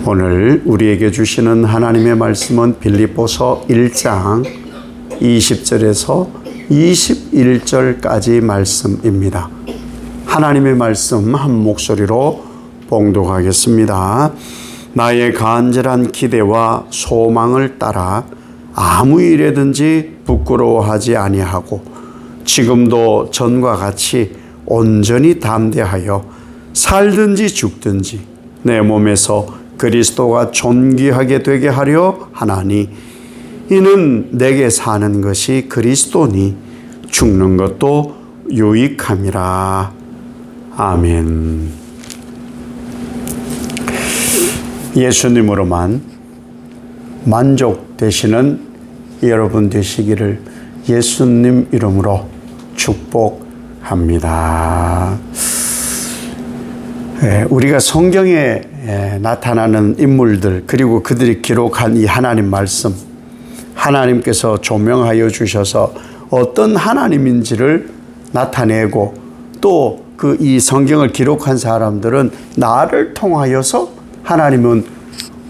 오늘 우리에게 주시는 하나님의 말씀은 빌립보서 1장 20절에서 21절까지 말씀입니다. 하나님의 말씀 한 목소리로 봉독하겠습니다. 나의 간절한 기대와 소망을 따라 아무 일에든지 부끄러워하지 아니하고 지금도 전과 같이 온전히 담대하여 살든지 죽든지 내 몸에서 그리스도가 존귀하게 되게 하려 하나니 이는 내게 사는 것이 그리스도니 죽는 것도 유익함이라. 아멘. 예수님으로만 만족되시는 여러분 되시기를 예수님 이름으로 축복합니다. 우리가 성경에 나타나는 인물들 그리고 그들이 기록한 이 하나님 말씀, 하나님께서 조명하여 주셔서 어떤 하나님인지를 나타내고 또 그 이 성경을 기록한 사람들은 나를 통하여서 하나님은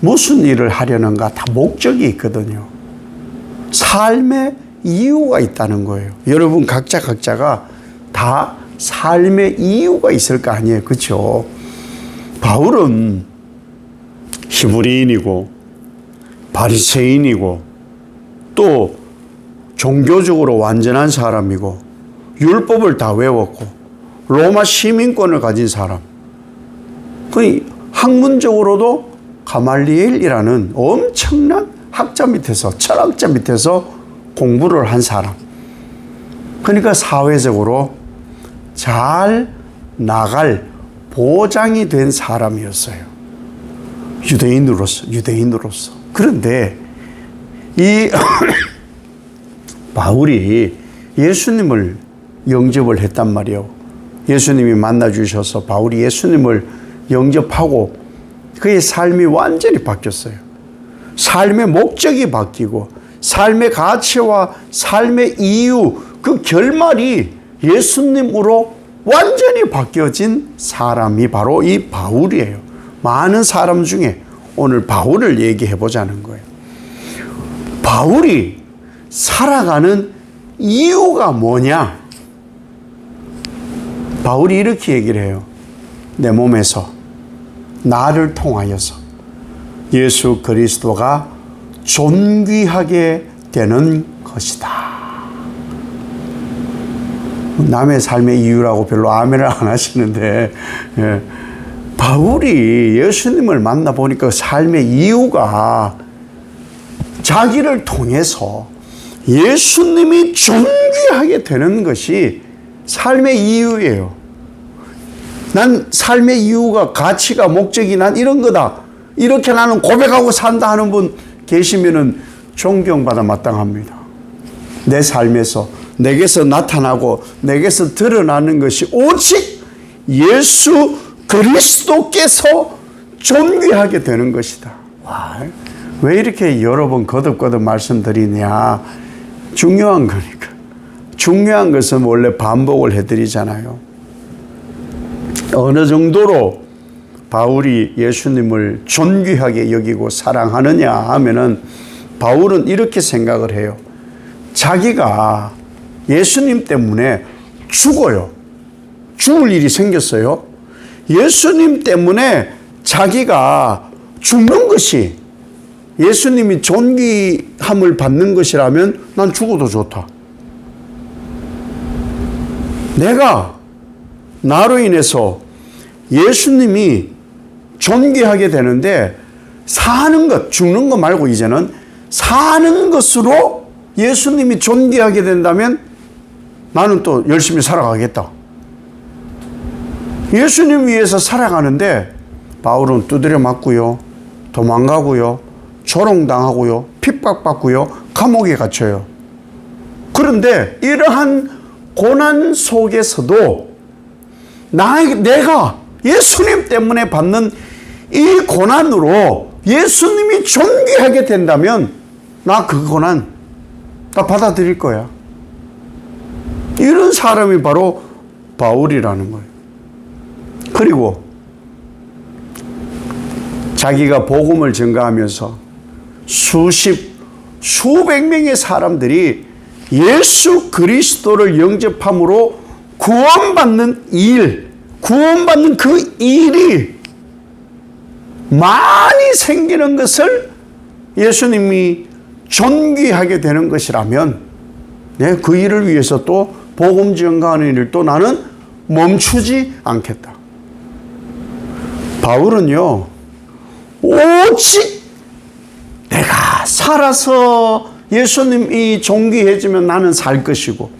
무슨 일을 하려는가 다 목적이 있거든요. 삶의 이유가 있다는 거예요. 여러분 각자가 다 삶의 이유가 있을 거 아니에요. 그렇죠? 바울은 히브리인이고 바리새인이고 또 종교적으로 완전한 사람이고 율법을 다 외웠고 로마 시민권을 가진 사람, 그 학문적으로도 가말리엘이라는 엄청난 학자 밑에서 철학자 밑에서 공부를 한 사람, 그러니까 사회적으로 잘 나갈 보장이 된 사람이었어요. 유대인으로서. 그런데 이 바울이 예수님을 영접을 했단 말이에요. 예수님이 만나 주셔서 바울이 예수님을 영접하고 그의 삶이 완전히 바뀌었어요. 삶의 목적이 바뀌고 삶의 가치와 삶의 이유, 그 결말이 예수님으로 완전히 바뀌어진 사람이 바로 이 바울이에요. 많은 사람 중에 오늘 바울을 얘기해 보자는 거예요. 바울이 살아가는 이유가 뭐냐? 바울이 이렇게 얘기를 해요. 내 몸에서 나를 통하여서 예수 그리스도가 존귀하게 되는 것이다. 남의 삶의 이유라고 별로 아멘을 안 하시는데, 바울이 예수님을 만나보니까 삶의 이유가 자기를 통해서 예수님이 존귀하게 되는 것이 삶의 이유예요. 난 삶의 이유가 가치가 목적이 난 이런 거다. 이렇게 나는 고백하고 산다 하는 분 계시면은 존경받아 마땅합니다. 내 삶에서 내게서 나타나고 내게서 드러나는 것이 오직 예수 그리스도께서 존귀하게 되는 것이다. 와, 왜 이렇게 여러 번 거듭거듭 말씀드리냐? 중요한 거니까. 중요한 것은 원래 반복을 해드리잖아요. 어느 정도로 바울이 예수님을 존귀하게 여기고 사랑하느냐 하면은 바울은 이렇게 생각을 해요. 자기가 예수님 때문에 죽어요. 죽을 일이 생겼어요. 예수님 때문에 자기가 죽는 것이 예수님이 존귀함을 받는 것이라면 난 죽어도 좋다. 내가 나로 인해서 예수님이 존귀하게 되는데 사는 것, 죽는 것 말고 이제는 사는 것으로 예수님이 존귀하게 된다면 나는 또 열심히 살아가겠다. 예수님 위해서 살아가는데 바울은 두드려 맞고요, 도망가고요, 조롱당하고요, 핍박받고요, 감옥에 갇혀요. 그런데 이러한 고난 속에서도 내가 예수님 때문에 받는 이 고난으로 예수님이 존귀하게 된다면 나 그 고난 다 받아들일 거야. 이런 사람이 바로 바울이라는 거예요. 그리고 자기가 복음을 전가하면서 수백 명의 사람들이 예수 그리스도를 영접함으로 구원받는 그 일이 많이 생기는 것을 예수님이 존귀하게 되는 것이라면, 그 일을 위해서 또 복음 전가하는 일도 나는 멈추지 않겠다. 바울은요, 오직 내가 살아서 예수님이 존귀해지면 나는 살 것이고,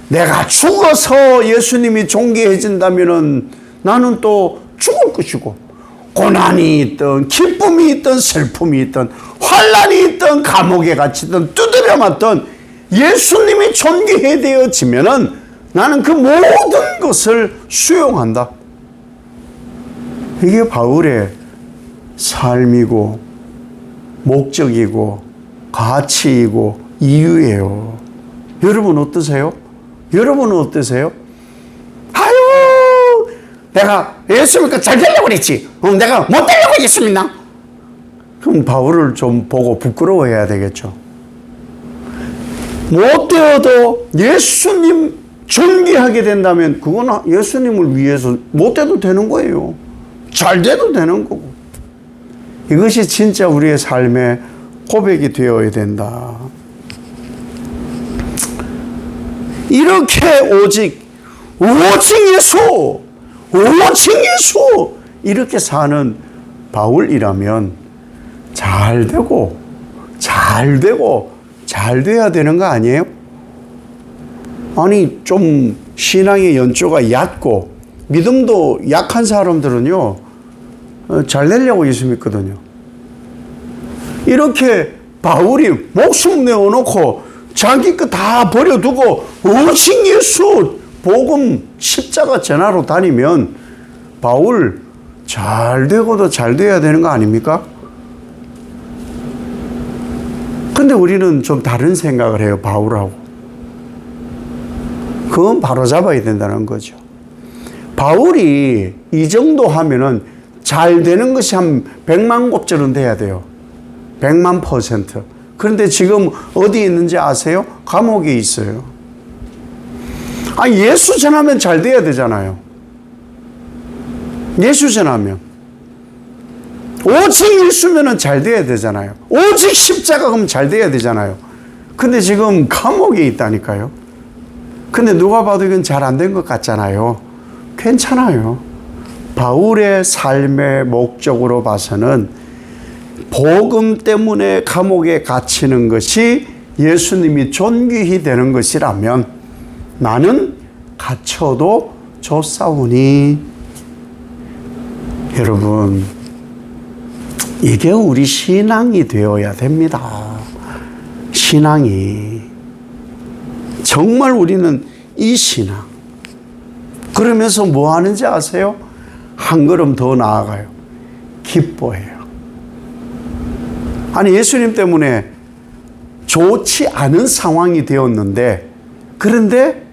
내가 죽어서 예수님이 존귀해진다면 나는 또 죽을 것이고, 고난이 있든 기쁨이 있든 슬픔이 있든 환난이 있든 감옥에 갇히든 두드려 맞든 예수님이 존귀해되어지면은 나는 그 모든 것을 수용한다. 이게 바울의 삶이고 목적이고 가치이고 이유예요. 여러분 어떠세요? 여러분은 어떠세요? 아유, 내가 예수 믿고 잘 되려고 그랬지. 내가 못 되려고 예수 믿나? 그럼 바울을 좀 보고 부끄러워해야 되겠죠. 못 되어도 예수님 존귀하게 된다면 그건 예수님을 위해서 못 돼도 되는 거예요. 잘 돼도 되는 거고. 이것이 진짜 우리의 삶의 고백이 되어야 된다. 이렇게 오직 예수 이렇게 사는 바울이라면 잘 돼야 되는 거 아니에요? 아니 좀 신앙의 연조가 얕고 믿음도 약한 사람들은요 잘 되려고 예수 믿거든요. 이렇게 바울이 목숨 내어놓고 자기 거 다 버려두고 오직 예수 복음 십자가 전하러 다니면 바울 잘 되고도 잘 돼야 되는 거 아닙니까? 근데 우리는 좀 다른 생각을 해요, 바울하고. 그건 바로잡아야 된다는 거죠. 바울이 이 정도 하면은 잘 되는 것이 한 100만 곱절은 돼야 돼요. 100만%. 그런데 지금 어디 있는지 아세요? 감옥에 있어요. 예수 전하면 잘 돼야 되잖아요. 예수 전하면. 오직 예수면은 잘 돼야 되잖아요. 오직 십자가 그럼 잘 돼야 되잖아요. 근데 지금 감옥에 있다니까요. 근데 누가 봐도 이건 잘 안 된 것 같잖아요. 괜찮아요. 바울의 삶의 목적으로 봐서는 복음 때문에 감옥에 갇히는 것이 예수님이 존귀히 되는 것이라면 나는 갇혀도 좋사오니. 여러분, 이게 우리 신앙이 되어야 됩니다. 신앙이. 정말 우리는 이 신앙. 그러면서 뭐 하는지 아세요? 한 걸음 더 나아가요. 기뻐해요. 아니, 예수님 때문에 좋지 않은 상황이 되었는데, 그런데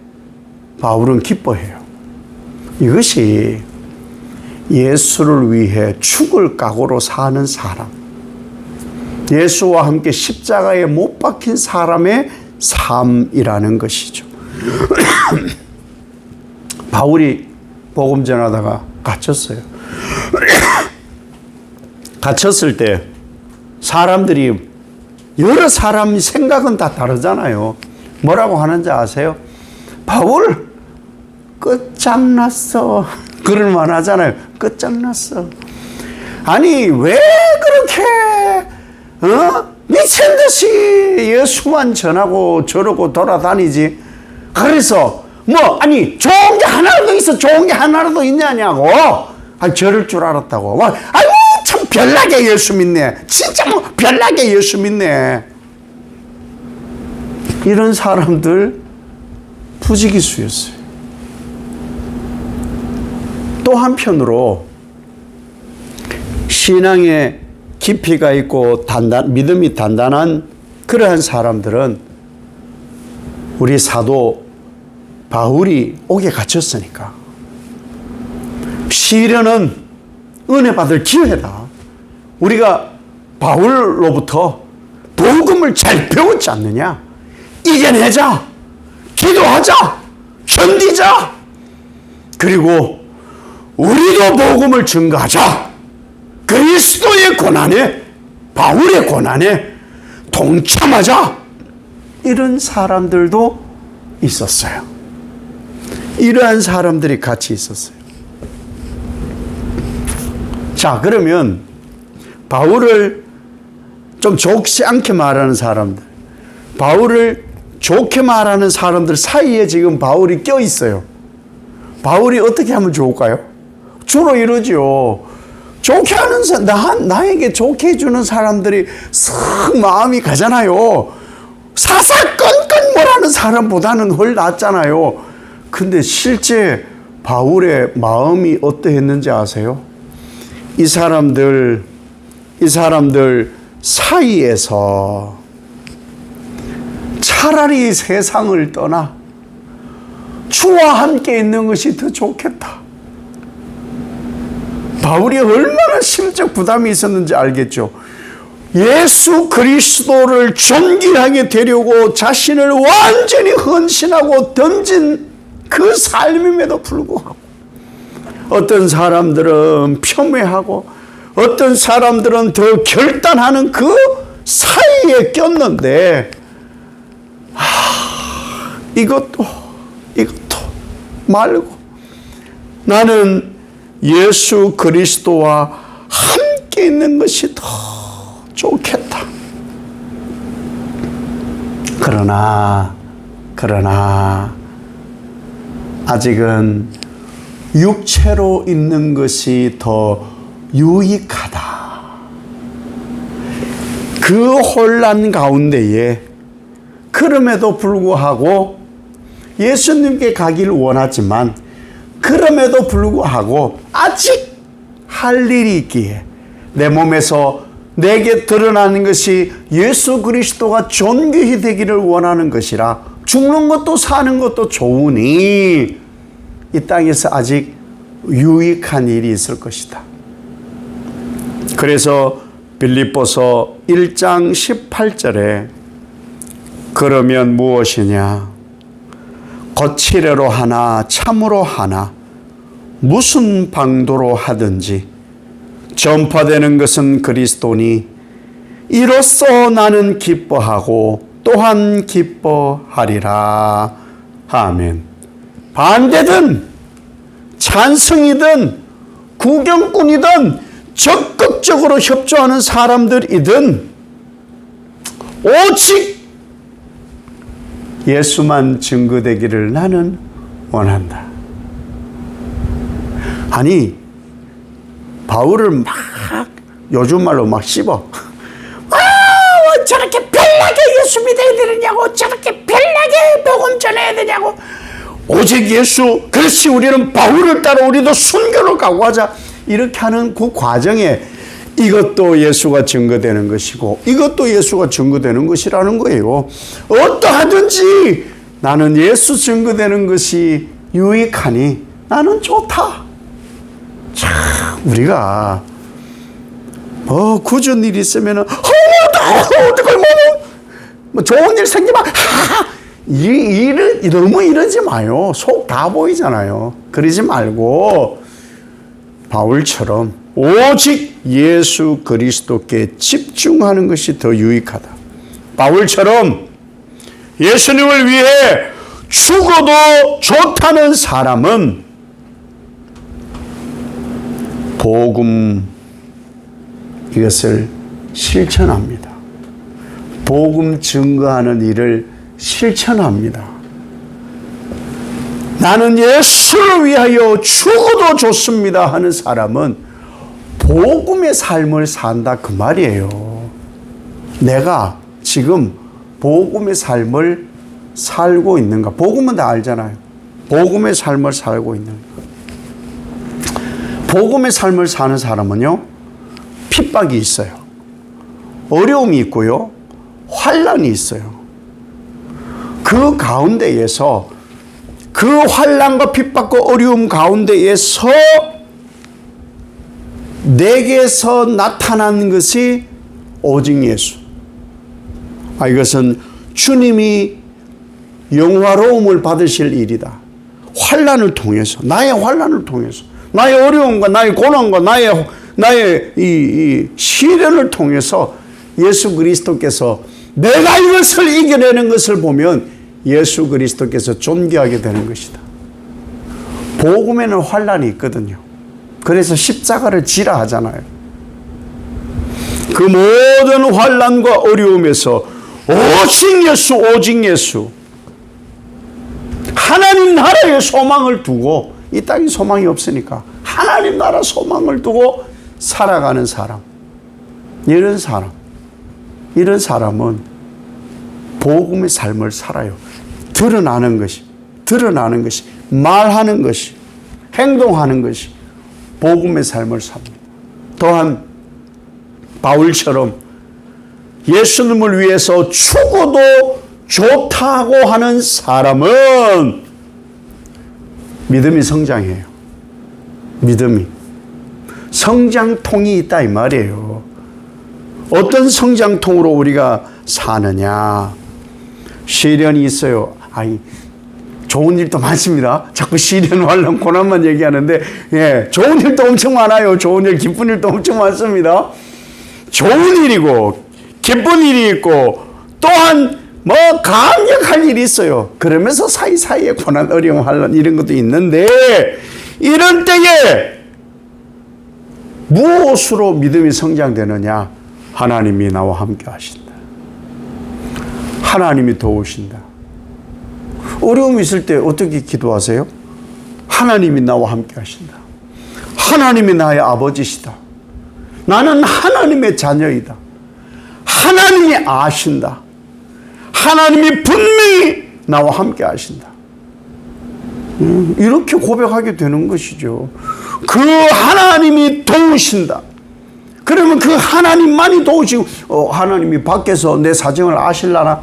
바울은 기뻐해요. 이것이 예수를 위해 죽을 각오로 사는 사람, 예수와 함께 십자가에 못 박힌 사람의 삶이라는 것이죠. 바울이 복음 전하다가 갇혔어요. 갇혔을 때 사람들이, 여러 사람 생각은 다 다르잖아요. 뭐라고 하는지 아세요? 바울 끝장났어. 그럴만 하잖아요. 끝장났어. 아니 왜 그렇게 미친 듯이 예수만 전하고 저러고 돌아다니지? 그래서 아니 좋은 게 하나라도 있어. 좋은 게 하나라도 있냐냐고. 저럴 줄 알았다고. 아유 참 별나게 예수 믿네. 진짜 별나게 예수 믿네. 이런 사람들 부지기수였어요. 또 한편으로 신앙에 깊이가 있고 믿음이 단단한 그러한 사람들은 우리 사도 바울이 옥에 갇혔으니까 시련은 은혜 받을 기회다. 우리가 바울로부터 복음을 잘 배웠지 않느냐? 이겨내자, 기도하자, 견디자, 그리고 우리도 복음을 증거하자. 그리스도의 고난에, 바울의 고난에 동참하자. 이런 사람들도 있었어요. 이러한 사람들이 같이 있었어요. 자, 그러면 바울을 좀 좋지 않게 말하는 사람들, 바울을 좋게 말하는 사람들 사이에 지금 바울이 껴 있어요. 바울이 어떻게 하면 좋을까요? 주로 이러죠. 좋게 하는 나에게 좋게 해주는 사람들이 썩 마음이 가잖아요. 사사건건 뭐라는 사람보다는 훨 낫잖아요. 근데 실제 바울의 마음이 어떠했는지 아세요? 이 사람들 사이에서 차라리 세상을 떠나 주와 함께 있는 것이 더 좋겠다. 바울이 얼마나 심적 부담이 있었는지 알겠죠. 예수 그리스도를 존귀하게 되려고 자신을 완전히 헌신하고 던진 그 삶임에도 불구하고 어떤 사람들은 폄훼하고 어떤 사람들은 더 결단하는 그 사이에 꼈는데 이것도 말고 나는 예수 그리스도와 함께 있는 것이 더 좋겠다. 그러나 아직은 육체로 있는 것이 더 유익하다. 그 혼란 가운데에 그럼에도 불구하고 예수님께 가기를 원하지만 그럼에도 불구하고 아직 할 일이 있기에 내 몸에서 내게 드러나는 것이 예수 그리스도가 존귀히 되기를 원하는 것이라 죽는 것도 사는 것도 좋으니 이 땅에서 아직 유익한 일이 있을 것이다. 그래서 빌립보서 1장 18절에 그러면 무엇이냐? 거칠애로 하나 참으로 하나 무슨 방도로 하든지 전파되는 것은 그리스도니 이로써 나는 기뻐하고 또한 기뻐하리라. 아멘. 반대든 찬성이든 구경꾼이든 적극적으로 협조하는 사람들이든 오직 예수만 증거되기를 나는 원한다. 아니 바울을 막 요즘 말로 막 씹어. 저렇게 별나게 예수 믿어야 되느냐고, 저렇게 별나게 복음 전해야 되냐고. 오직 예수, 그렇지 우리는 바울을 따라 우리도 순교를 각오하자. 이렇게 하는 그 과정에 이것도 예수가 증거되는 것이고 이것도 예수가 증거되는 것이라는 거예요. 어떠하든지 나는 예수 증거되는 것이 유익하니 나는 좋다. 참 우리가 굳은 일 있으면은 어떡할 뭐 좋은 일 생기면 너무 이러지 마요. 속 다 보이잖아요. 그러지 말고 바울처럼 오직 예수 그리스도께 집중하는 것이 더 유익하다. 바울처럼 예수님을 위해 죽어도 좋다는 사람은 복음 이것을 실천합니다. 복음 증거하는 일을 실천합니다. 나는 예수를 위하여 죽어도 좋습니다 하는 사람은 복음의 삶을 산다 그 말이에요. 내가 지금 복음의 삶을 살고 있는가? 복음은 다 알잖아요. 복음의 삶을 살고 있는가? 복음의 삶을 사는 사람은요, 핍박이 있어요. 어려움이 있고요. 환난이 있어요. 그 가운데에서 그 환난과 핍박과 어려움 가운데에서 내게서 나타난 것이 오직 예수. 이것은 주님이 영화로움을 받으실 일이다. 환난을 통해서, 나의 환난을 통해서, 나의 어려움과 나의 고난과 나의 이 시련을 통해서 예수 그리스도께서 내가 이것을 이겨내는 것을 보면 예수 그리스도께서 존귀하게 되는 것이다. 복음에는 환난이 있거든요. 그래서 십자가를 지라 하잖아요. 그 모든 환난과 어려움에서 오직 예수, 오직 예수. 하나님 나라의 소망을 두고, 이 땅에 소망이 없으니까 하나님 나라 소망을 두고 살아가는 사람. 이런 사람은 복음의 삶을 살아요. 드러나는 것이, 말하는 것이, 행동하는 것이 복음의 삶을 삽니다. 또한 바울처럼 예수님을 위해서 죽어도 좋다고 하는 사람은 믿음이 성장해요. 믿음이. 성장통이 있다 이 말이에요. 어떤 성장통으로 우리가 사느냐. 시련이 있어요. 좋은 일도 많습니다. 자꾸 시련, 환난, 고난만 얘기하는데, 좋은 일도 엄청 많아요. 좋은 일, 기쁜 일도 엄청 많습니다. 좋은 일이고, 기쁜 일이 있고, 또한 강력한 일이 있어요. 그러면서 사이사이에 고난, 어려움, 환난 이런 것도 있는데, 이런 때에 무엇으로 믿음이 성장되느냐? 하나님이 나와 함께 하신다. 하나님이 도우신다. 어려움이 있을 때 어떻게 기도하세요? 하나님이 나와 함께 하신다. 하나님이 나의 아버지시다. 나는 하나님의 자녀이다. 하나님이 아신다. 하나님이 분명히 나와 함께 하신다. 이렇게 고백하게 되는 것이죠. 그 하나님이 도우신다. 그러면 그 하나님만이 도우시고, 하나님이 밖에서 내 사정을 아실라나?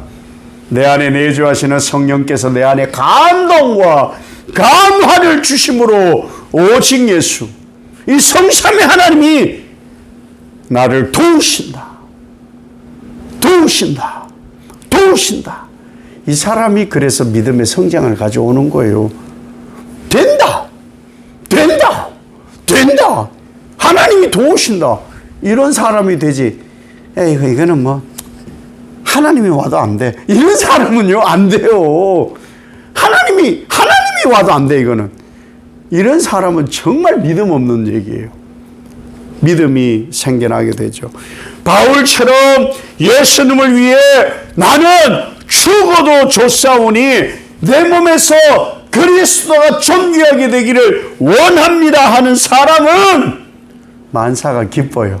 내 안에 내주하시는 성령께서 내 안에 감동과 감화를 주심으로 오직 예수, 이 성삼의 하나님이 나를 도우신다. 이 사람이 그래서 믿음의 성장을 가져오는 거예요. 된다. 하나님이 도우신다. 이런 사람이 되지. 이거는 하나님이 와도 안 돼. 이런 사람은요, 안 돼요. 하나님이 와도 안 돼, 이거는. 이런 사람은 정말 믿음 없는 얘기예요. 믿음이 생겨나게 되죠. 바울처럼 예수님을 위해 나는 죽어도 좋사오니 내 몸에서 그리스도가 존귀하게 되기를 원합니다 하는 사람은 만사가 기뻐요.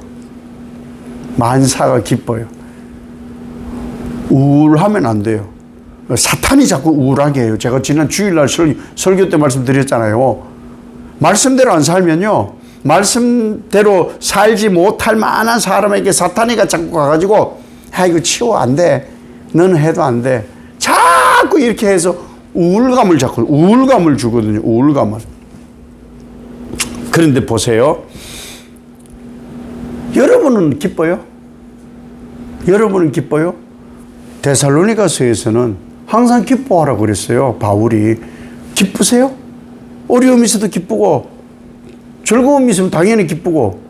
우울하면 안 돼요. 사탄이 자꾸 우울하게 해요. 제가 지난 주일날 설교 때 말씀드렸잖아요. 말씀대로 안 살면요, 말씀대로 살지 못할 만한 사람에게 사탄이가 자꾸 가가지고, 이거 치워, 안 돼. 너는 해도 안 돼. 자꾸 이렇게 해서 우울감을 주거든요. 우울감을. 그런데 보세요. 여러분은 기뻐요? 데살로니가서에서는 항상 기뻐하라고 그랬어요. 바울이. 기쁘세요? 어려움이 있어도 기쁘고, 즐거움이 있으면 당연히 기쁘고,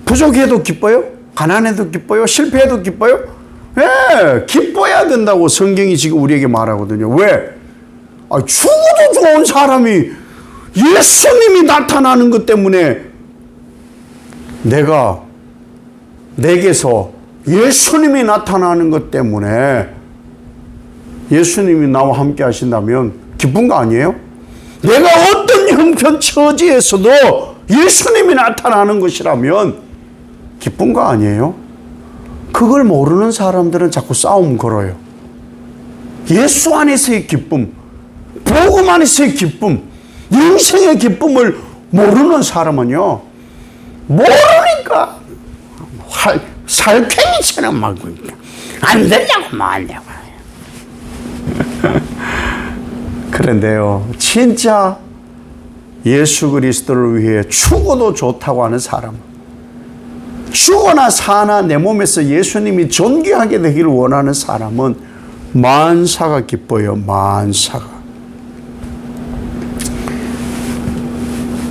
부족해도 기뻐요? 가난해도 기뻐요? 실패해도 기뻐요? 기뻐야 된다고 성경이 지금 우리에게 말하거든요. 왜? 죽어도 좋은 사람이 예수님이 나타나는 것 때문에 내게서 예수님이 나타나는 것 때문에 예수님이 나와 함께 하신다면 기쁜 거 아니에요? 내가 어떤 형편 처지에서도 예수님이 나타나는 것이라면 기쁜 거 아니에요? 그걸 모르는 사람들은 자꾸 싸움 걸어요. 예수 안에서의 기쁨, 복음 안에서의 기쁨, 인생의 기쁨을 모르는 사람은요, 모르니까 살쾡이처럼 막 안 되냐고 안 되냐고. 그런데요, 진짜 예수 그리스도를 위해 죽어도 좋다고 하는 사람, 죽거나 사나 내 몸에서 예수님이 존귀하게 되기를 원하는 사람은 만사가 기뻐요. 만사가.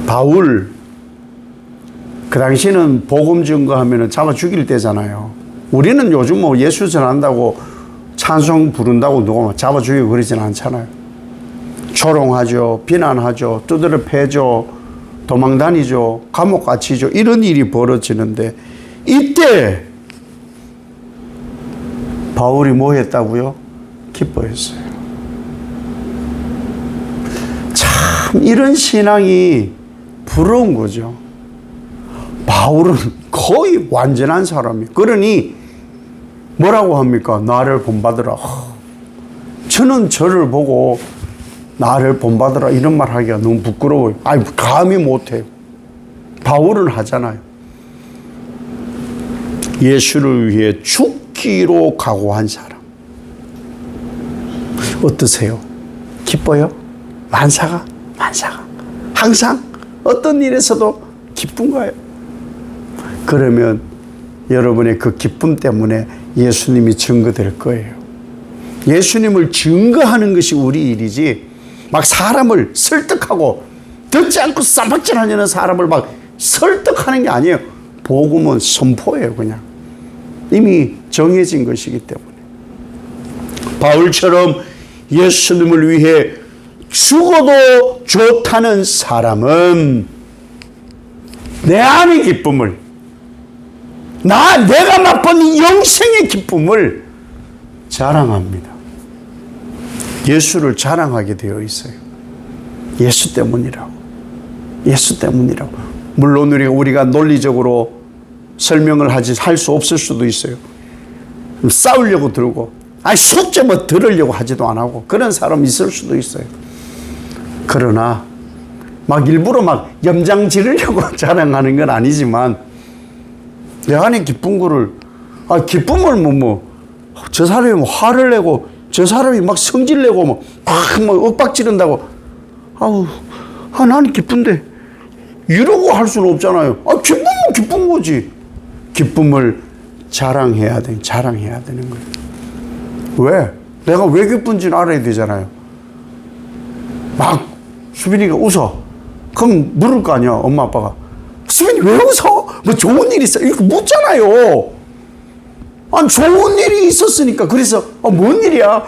바울 그 당시는 복음 증거하면 잡아 죽일 때잖아요. 우리는 요즘 뭐 예수 전한다고 찬송 부른다고 누가 잡아 죽이고 그러진 않잖아요. 조롱하죠, 비난하죠, 두드려 패죠, 도망 다니죠, 감옥 갇히죠. 이런 일이 벌어지는데 이때 바울이 뭐 했다고요? 기뻐했어요. 참 이런 신앙이 부러운 거죠. 바울은 거의 완전한 사람이에요. 그러니 뭐라고 합니까? 나를 본받으라. 저는 저를 보고 나를 본받으라 이런 말 하기가 너무 부끄러워요. 아니 감히 못해요. 바울은 하잖아요. 예수를 위해 죽기로 각오한 사람. 어떠세요? 기뻐요? 만사가? 만사가. 항상 어떤 일에서도 기쁜가요? 그러면 여러분의 그 기쁨 때문에 예수님이 증거될 거예요. 예수님을 증거하는 것이 우리 일이지 막 사람을 설득하고 듣지 않고 쌈박질하려는 사람을 막 설득하는 게 아니에요. 복음은 선포예요. 그냥 이미 정해진 것이기 때문에 바울처럼 예수님을 위해 죽어도 좋다는 사람은 내 안의 기쁨을 내가 맛본 영생의 기쁨을 자랑합니다. 예수를 자랑하게 되어 있어요. 예수 때문이라고. 예수 때문이라고. 물론 우리가 논리적으로 설명을 할 수 없을 수도 있어요. 싸우려고 들고, 속죄 뭐 들으려고 하지도 안 하고, 그런 사람 있을 수도 있어요. 그러나, 일부러 염장 지르려고 자랑하는 건 아니지만, 내 안에 기쁜 거를, 기쁨을 저 사람이 화를 내고, 저 사람이 성질 내고, 윽박 지른다고, 나는 기쁜데, 이러고 할 수는 없잖아요. 기쁘면 기쁜 거지. 기쁨을 자랑해야 되는 거예요. 왜? 내가 왜 기쁜지는 알아야 되잖아요. 수빈이가 웃어. 그럼 물을 거 아니야, 엄마, 아빠가. 수빈이 왜 웃어? 뭐 좋은 일 있어? 이렇게 묻잖아요. 좋은 일이 있었으니까. 그래서, 뭔 일이야?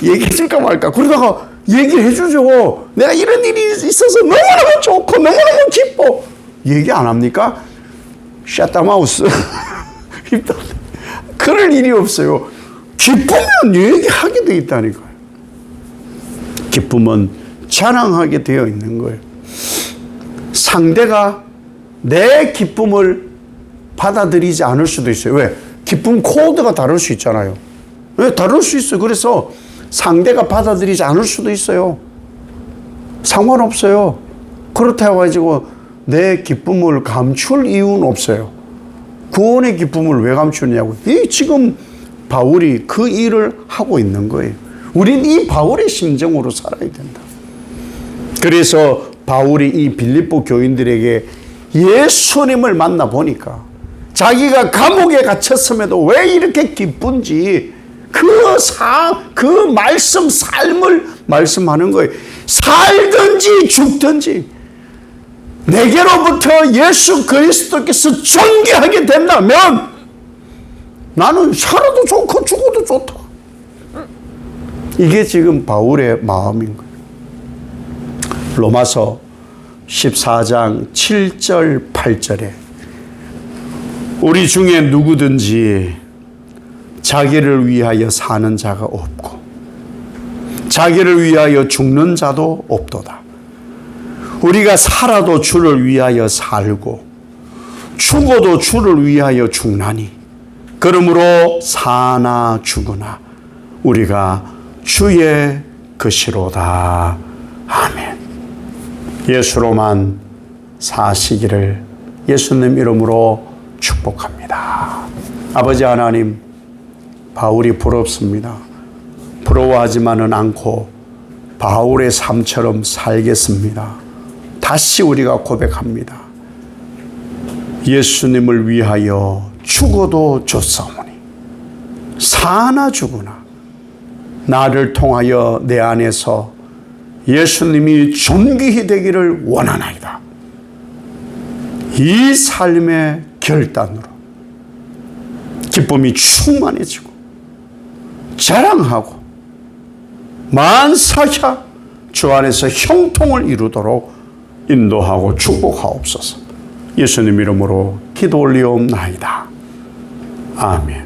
얘기해줄까 말까. 그러다가 얘기를 해주죠. 내가 이런 일이 있어서 너무너무 좋고, 너무너무 기뻐. 얘기 안 합니까? 샷다마우스. 그럴 일이 없어요. 기쁘면 얘기하게 돼 있다니까요. 기쁨은 자랑하게 되어 있는 거예요. 상대가 내 기쁨을 받아들이지 않을 수도 있어요. 왜? 기쁨 코드가 다를 수 있잖아요. 왜? 다를 수 있어요. 그래서 상대가 받아들이지 않을 수도 있어요. 상관없어요. 그렇다고 해가지고 내 기쁨을 감출 이유는 없어요. 구원의 기쁨을 왜 감추냐고. 지금 바울이 그 일을 하고 있는 거예요. 우린 이 바울의 심정으로 살아야 된다. 그래서 바울이 이 빌립보 교인들에게 예수님을 만나보니까 자기가 감옥에 갇혔음에도 왜 이렇게 기쁜지 그 말씀, 삶을 말씀하는 거예요. 살든지 죽든지 내게로부터 예수 그리스도께서 존귀하게 된다면 나는 살아도 좋고 죽어도 좋다. 이게 지금 바울의 마음인 거예요. 로마서 14장 7절 8절에 우리 중에 누구든지 자기를 위하여 사는 자가 없고 자기를 위하여 죽는 자도 없도다. 우리가 살아도 주를 위하여 살고 죽어도 주를 위하여 죽나니 그러므로 사나 죽으나 우리가 주의 것이로다. 아멘. 예수로만 사시기를 예수님 이름으로 축복합니다. 아버지 하나님, 바울이 부럽습니다. 부러워하지만은 않고 바울의 삶처럼 살겠습니다. 다시 우리가 고백합니다. 예수님을 위하여 죽어도 좋사오니 사나 죽으나 나를 통하여 내 안에서 예수님이 존귀히 되기를 원하나이다. 이 삶의 결단으로 기쁨이 충만해지고 자랑하고 만사야 주 안에서 형통을 이루도록 인도하고 축복하옵소서. 예수님 이름으로 기도 올리옵나이다. 아멘.